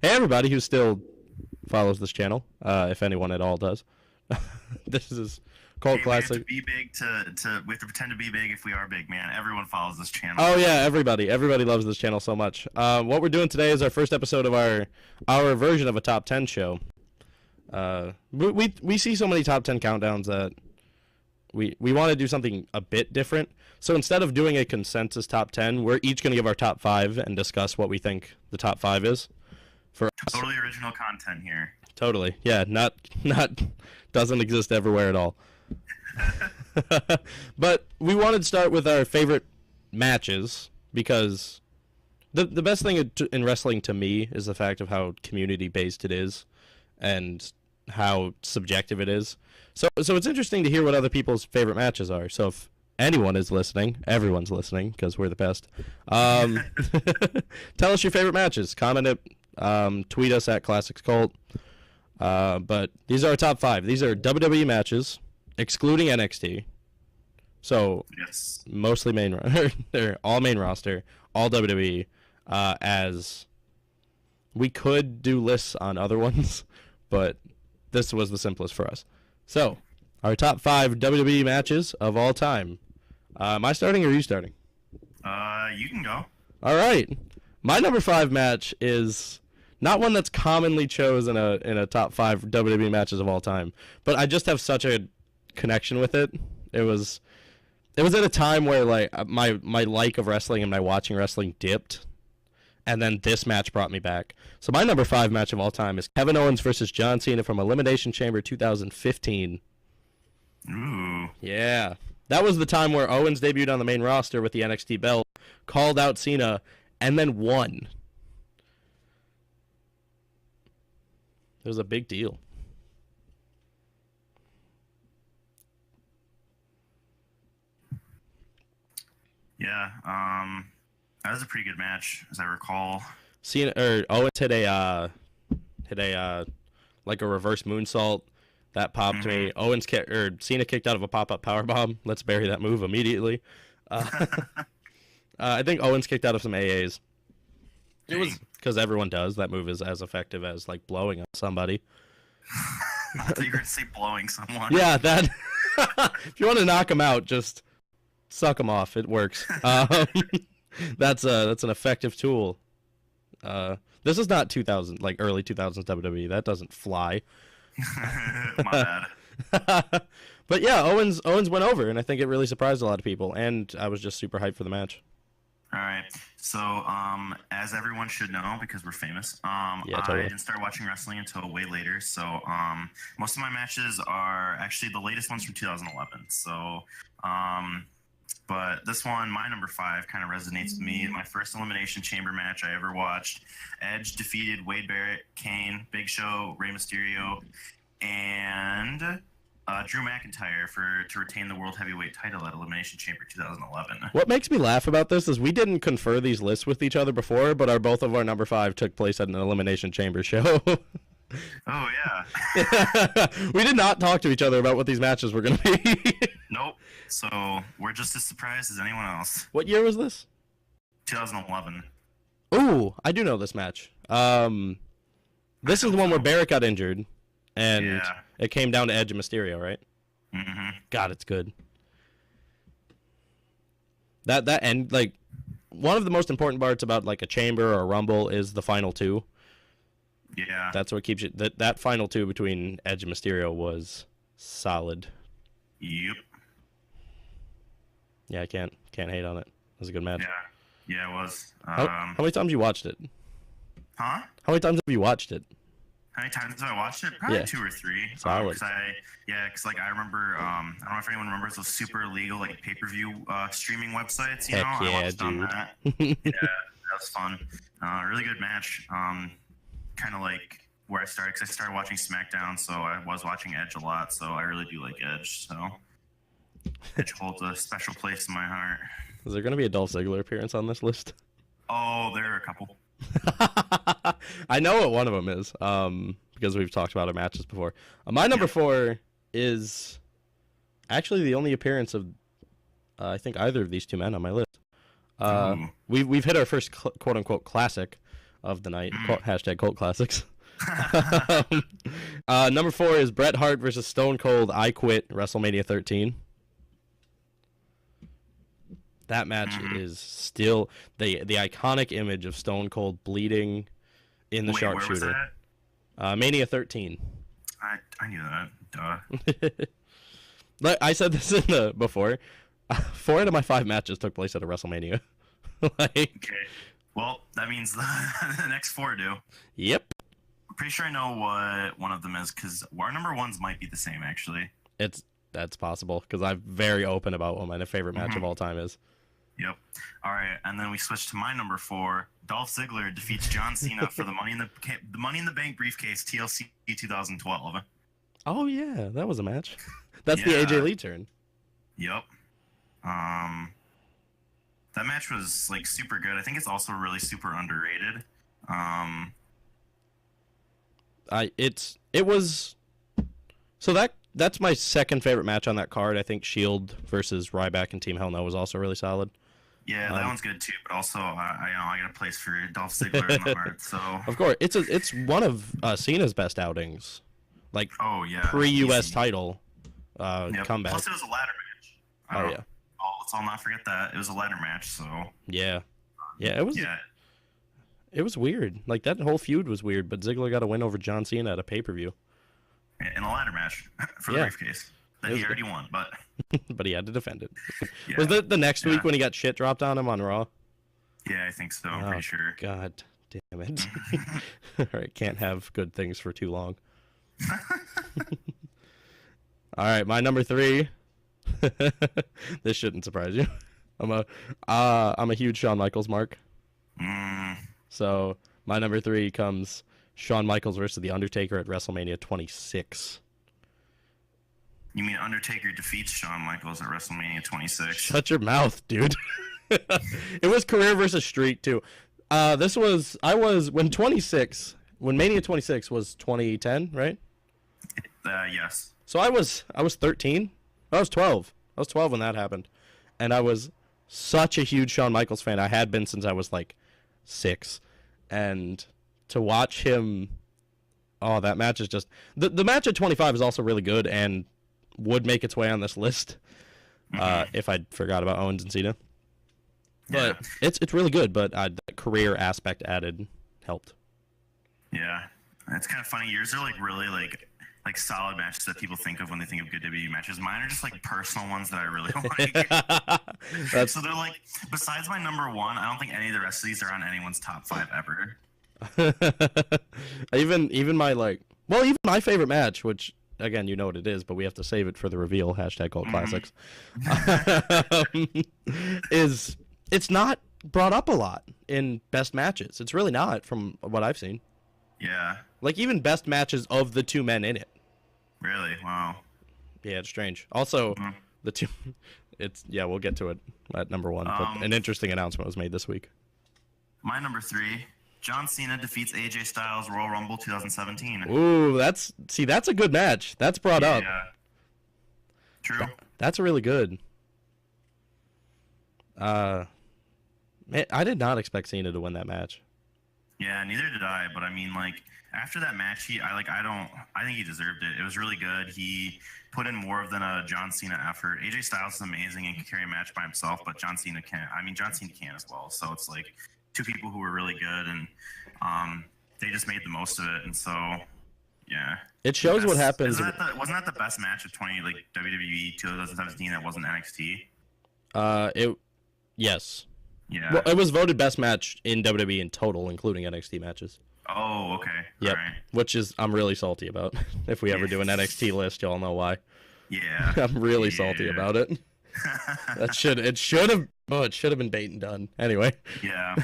Hey, everybody who still follows this channel, if anyone at all does. This is Cult Hey, we have to Classic. be big we have to pretend to be big if we are big, man. Everyone follows this channel. Oh yeah, everybody loves this channel so much. What we're doing today is our first episode of our version of a top 10 show. We see so many top 10 countdowns that we want to do something a bit different. So instead of doing a consensus top 10, we're each going to give our top 5 and discuss what we think the top 5 is for us. Totally original content here. Totally. Yeah, not doesn't exist everywhere at all. But we wanted to start with our favorite matches because the best thing in wrestling to me is the fact of how community based it is and how subjective it is. So it's interesting to hear what other people's favorite matches are. So if anyone is listening, everyone's listening because we're the best. Tell us your favorite matches. Comment it. Tweet us at Classics Cult. But these are our top 5. These are WWE matches, excluding NXT. So Yes. mostly they're all main roster, all WWE. As we could do lists on other ones, but this was the simplest for us. So our top 5 WWE matches of all time. Am I starting or are you starting? You can go. All right. My number 5 match is not one that's commonly chosen in a top 5 WWE matches of all time, but I just have such a connection with it. It was at a time where like my like of wrestling and my watching wrestling dipped, and then this match brought me back. So my number 5 match of all time is Kevin Owens versus John Cena from Elimination Chamber 2015. Ooh. Yeah. That was the time where Owens debuted on the main roster with the NXT belt, called out Cena, and then won. It was a big deal. Yeah. That was a pretty good match, as I recall. Cena or Owens hit a like a reverse moonsault that popped me. Cena kicked out of a pop-up powerbomb. Let's bury that move immediately. I think Owens kicked out of some AAs. It was because everyone does. That move is as effective as like blowing on somebody. I thought you were gonna say blowing someone. Yeah, that. If you want to knock them out, just suck them off. It works. That's an effective tool. This is not 2000 like early 2000s WWE. That doesn't fly. My bad. But yeah, Owens went over, and I think it really surprised a lot of people. And I was just super hyped for the match. All right. So, as everyone should know, because we're famous, Yeah, totally. I didn't start watching wrestling until way later. So, most of my matches are actually the latest ones from 2011. So, but this one, my number 5, kind of resonates with me. My first Elimination Chamber match I ever watched. Edge defeated Wade Barrett, Kane, Big Show, Rey Mysterio, and Drew McIntyre to retain the World Heavyweight title at Elimination Chamber 2011. What makes me laugh about this is we didn't confer these lists with each other before, but both of our number 5 took place at an Elimination Chamber show. Oh, yeah. We did not talk to each other about what these matches were going to be. Nope. So we're just as surprised as anyone else. What year was this? 2011. Ooh, I do know this match. This is the one where Barrett got injured, and Yeah. it came down to Edge and Mysterio, right? Mm-hmm. God, it's good. That end, like, one of the most important parts about like a chamber or a rumble is the final 2. Yeah. That's what keeps you. That final 2 between Edge and Mysterio was solid. Yep. Yeah, I can't hate on it. It was a good match. Yeah. Yeah, it was. How many times you watched it? Huh? How many times have you watched it? How many times have I watched it? Probably Yeah. 2 or 3. Solid. Because like I remember, I don't know if anyone remembers those super illegal like pay-per-view streaming websites. You Heck know, yeah, I watched on dude. that. Yeah, that was fun. Really good match. Kind of like where I started, because I started watching SmackDown, so I was watching Edge a lot. So I really do like Edge. So Edge holds a special place in my heart. Is there going to be a Dolph Ziggler appearance on this list? Oh, there are a couple. I know what one of them is, because we've talked about our matches before. My number 4 is actually the only appearance of, I think, either of these two men on my list. We've hit our first quote unquote classic of the night. Hashtag cult classics. Number 4 is Bret Hart versus Stone Cold. I Quit, WrestleMania 13. That match is still the iconic image of Stone Cold bleeding in the sharpshooter. Where was that? Mania 13. I knew that. Duh. Like I said this before. 4 out of my 5 matches took place at a WrestleMania. Okay. Well, that means the next 4 do. Yep. I'm pretty sure I know what one of them is because our number 1s might be the same actually. That's possible because I'm very open about what my favorite match of all time is. Yep. All right, and then we switch to my number 4. Dolph Ziggler defeats John Cena for the Money in the Bank briefcase TLC 2012. Oh yeah, that was a match. That's the AJ Lee turn. Yep. That match was like super good. I think it's also really super underrated. It was so that's my second favorite match on that card. I think Shield versus Ryback and Team Hell No was also really solid. Yeah, that one's good too. But also, I got a place for Dolph Ziggler in the heart. So of course, it's one of Cena's best outings. Like pre-US title comeback. Plus, it was a ladder match. Let's all not forget that it was a ladder match. So yeah, it was. Yeah. It was weird. Like that whole feud was weird. But Ziggler got a win over John Cena at a pay-per-view. In a ladder match for the briefcase that he already won, but but he had to defend it. Was that the next week when he got shit dropped on him on Raw? Yeah, I think so. I'm pretty sure. God damn it! All right, can't have good things for too long. All right, my number 3. This shouldn't surprise you. I'm a huge Shawn Michaels mark. So my number 3 comes Shawn Michaels versus The Undertaker at WrestleMania 26. You mean Undertaker defeats Shawn Michaels at WrestleMania 26? Shut your mouth, dude. It was career versus streak too. When Mania 26 was 2010, right? Yes. So I was 13. I was 12. I was 12 when that happened, and I was such a huge Shawn Michaels fan. I had been since I was like 6, and to watch him, that match is just the match at 25 is also really good and would make its way on this list if I forgot about Owens and Cena. But it's really good, but the career aspect added helped. Yeah, it's kind of funny. Yours are like really like solid matches that people think of when they think of good WWE matches. Mine are just like personal ones that I really like. So they're like, besides my number 1, I don't think any of the rest of these are on anyone's top 5 ever. even my favorite match, which again, you know what it is, but we have to save it for the reveal. Hashtag cult classics. It's not brought up a lot in best matches. It's really not, from what I've seen. Yeah. Like even best matches of the 2 men in it. Really? Wow. Yeah, it's strange. Also, the 2. We'll get to it at number 1. But an interesting announcement was made this week. My number 3. John Cena defeats AJ Styles Royal Rumble 2017. Ooh, that's a good match. That's brought up. Yeah. True. That's really good. Man, I did not expect Cena to win that match. Yeah, neither did I. But I mean, like after that match, I think he deserved it. It was really good. He put in more than a John Cena effort. AJ Styles is amazing and can carry a match by himself, but John Cena can't. I mean, John Cena can as well. So it's like 2 people who were really good, and they just made the most of it. And so, yeah. It shows what happens. Wasn't that the best match of WWE 2017 that wasn't NXT? Yes. Yeah. Well, it was voted best match in WWE in total, including NXT matches. Oh, okay. Yep. All right. Which I'm really salty about. If we ever do an NXT list, y'all know why. Yeah. I'm really salty about it. It should have been bait and done. Anyway. Yeah.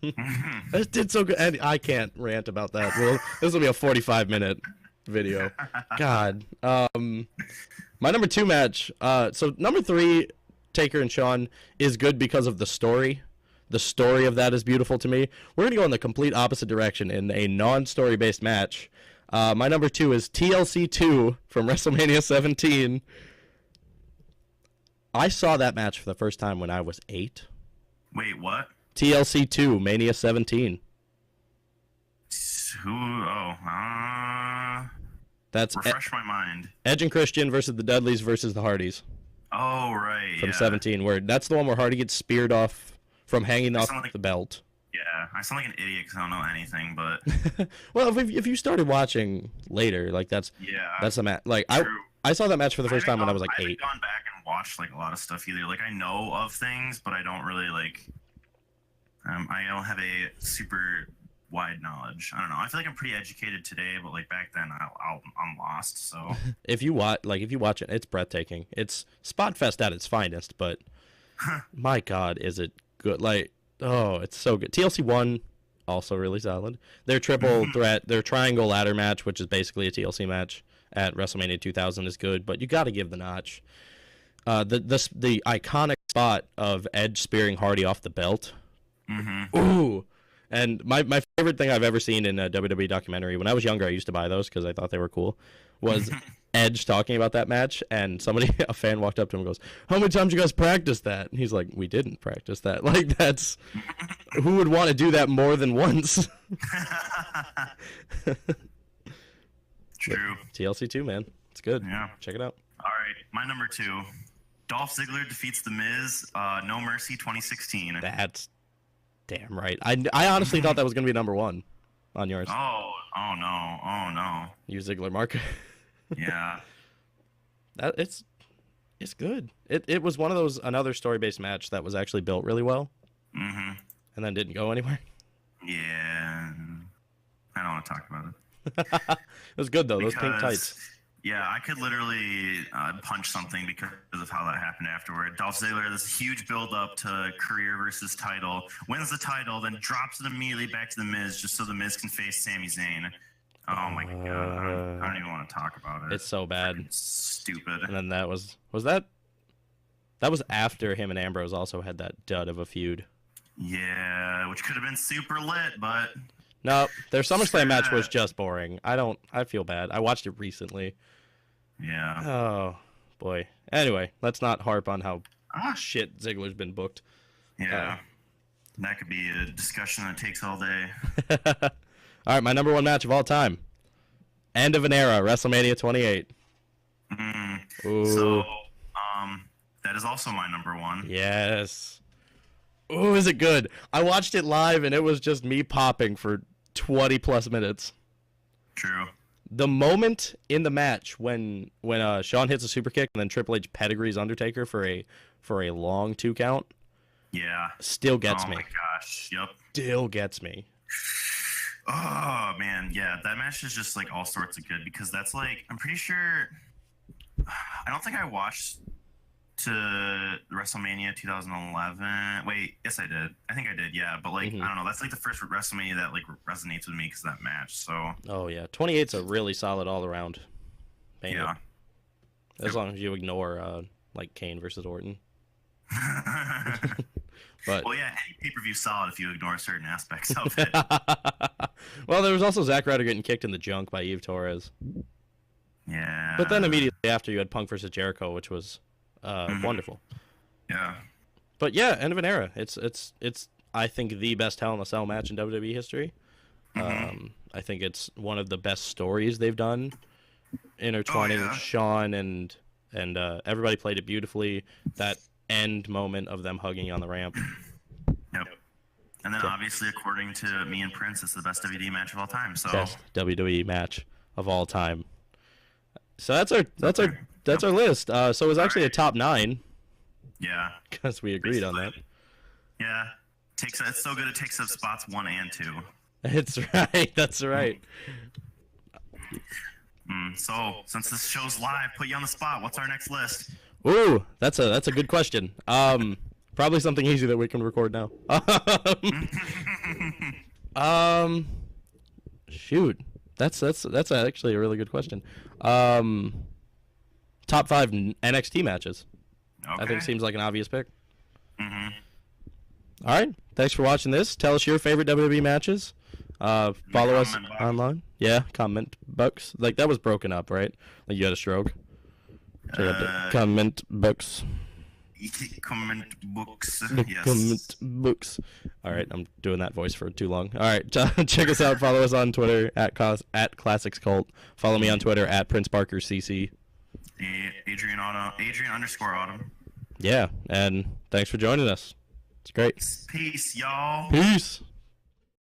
It did so good. And I can't rant about that. Well, this will be a 45-minute video. God. My number 2 match. So number 3, Taker and Shawn, is good because of the story. The story of that is beautiful to me. We're going to go in the complete opposite direction in a non-story based match. My number 2 is TLC 2 from WrestleMania 17. I saw that match for the first time when I was 8. Wait, what? TLC 2, Mania 17. Who? Oh, That's refresh my mind. Edge and Christian versus the Dudleys versus the Hardys Oh, right. from Yeah. 17. Where that's the one where Hardy gets speared off from hanging off the belt. Yeah, I sound like an idiot because I don't know anything, but Well, if you started watching later, like that's the match. Like I saw that match for the first time when I was like 8. I haven't gone back and watched like a lot of stuff either. Like I know of things, but I don't really like. I don't have a super wide knowledge. I don't know. I feel like I'm pretty educated today, but like back then, I'm lost. So if you watch it, it's breathtaking. It's Spot Fest at its finest, but my God, is it good? Like, oh, it's so good. TLC 1, also really solid. Their triple threat, their triangle ladder match, which is basically a TLC match at WrestleMania 2000, is good, but you got to give the notch. The iconic spot of Edge spearing Hardy off the belt. Ooh. And my favorite thing I've ever seen in a WWE documentary, when I was younger, I used to buy those because I thought they were cool, was Edge talking about that match, and a fan walked up to him and goes, "How many times you guys practice that?" And he's like, "We didn't practice that." Like, that's... Who would want to do that more than once? True. TLC 2, man. It's good. Yeah. Check it out. All right. My number 2. Dolph Ziggler defeats The Miz, No Mercy 2016. That's damn right. I honestly thought that was going to be number 1 on yours. Oh no. You Ziggler mark. Yeah. It's good. It was one of those, another story-based match that was actually built really well. And then didn't go anywhere. Yeah. I don't want to talk about it. It was good though. Those pink tights. Yeah, I could literally punch something because of how that happened afterward. Dolph Ziggler, this huge build-up to career versus title, wins the title, then drops it immediately back to The Miz just so The Miz can face Sami Zayn. Oh my God, I don't even want to talk about it. It's so bad. Freaking stupid. And then that was after him and Ambrose also had that dud of a feud. Yeah, which could have been super lit, but... No, their SummerSlam match was just boring. I feel bad. I watched it recently. Yeah. Oh, boy. Anyway, let's not harp on how shit Ziggler's been booked. Yeah. That could be a discussion that takes all day. All right, my number 1 match of all time. End of an era, WrestleMania 28. Ooh. So, that is also my number 1. Yes. Ooh, is it good? I watched it live, and it was just me popping for 20-plus minutes. True. The moment in the match when Shawn hits a super kick and then Triple H pedigrees Undertaker for a long 2 count. Yeah. Still gets me. Oh my gosh. Yep. Still gets me. Oh man, yeah, that match is just like all sorts of good because that's like I'm pretty sure I don't think I watched to WrestleMania 2011. Wait, yes I did. I think I did, yeah. But like I don't know, that's like the first WrestleMania that like resonates with me because of that match. So oh yeah, 28's a really solid all around. Yeah. As long as you ignore like Kane versus Orton. But well, yeah, any pay-per-view solid if you ignore certain aspects of it. Well, there was also Zack Ryder getting kicked in the junk by Eve Torres. Yeah. But then immediately after you had Punk versus Jericho, which was wonderful. Yeah. But yeah, end of an era. It's I think the best Hell in a Cell match in WWE history. I think it's one of the best stories they've done, intertwining Shawn and everybody played it beautifully. That end moment of them hugging on the ramp. Yep. And then obviously, according to me and Prince, it's the best WWE match of all time. So best WWE match of all time. So that's our list. So it was actually a top 9. Yeah. Because we agreed on that. Yeah. It's so good it takes up spots 1 and 2. It's right. That's right. So since this show's live, put you on the spot. What's our next list? Ooh, that's a good question. Probably something easy that we can record now. Shoot, that's actually a really good question. Top 5 NXT matches. Okay. I think seems like an obvious pick. All right, thanks for watching this. Tell us your favorite WWE matches. Follow us online. Yeah, comment box. Like that was broken up, right? Like you had a stroke. Comment box. comment books. The Yes. comment books. All right, I'm doing that voice for too long. All right, check us out. Follow us on Twitter at Classics Cult. Follow me on Twitter at Prince Parker CC. Adrian _Autumn. Yeah, and thanks for joining us. It's great. Peace, y'all. Peace.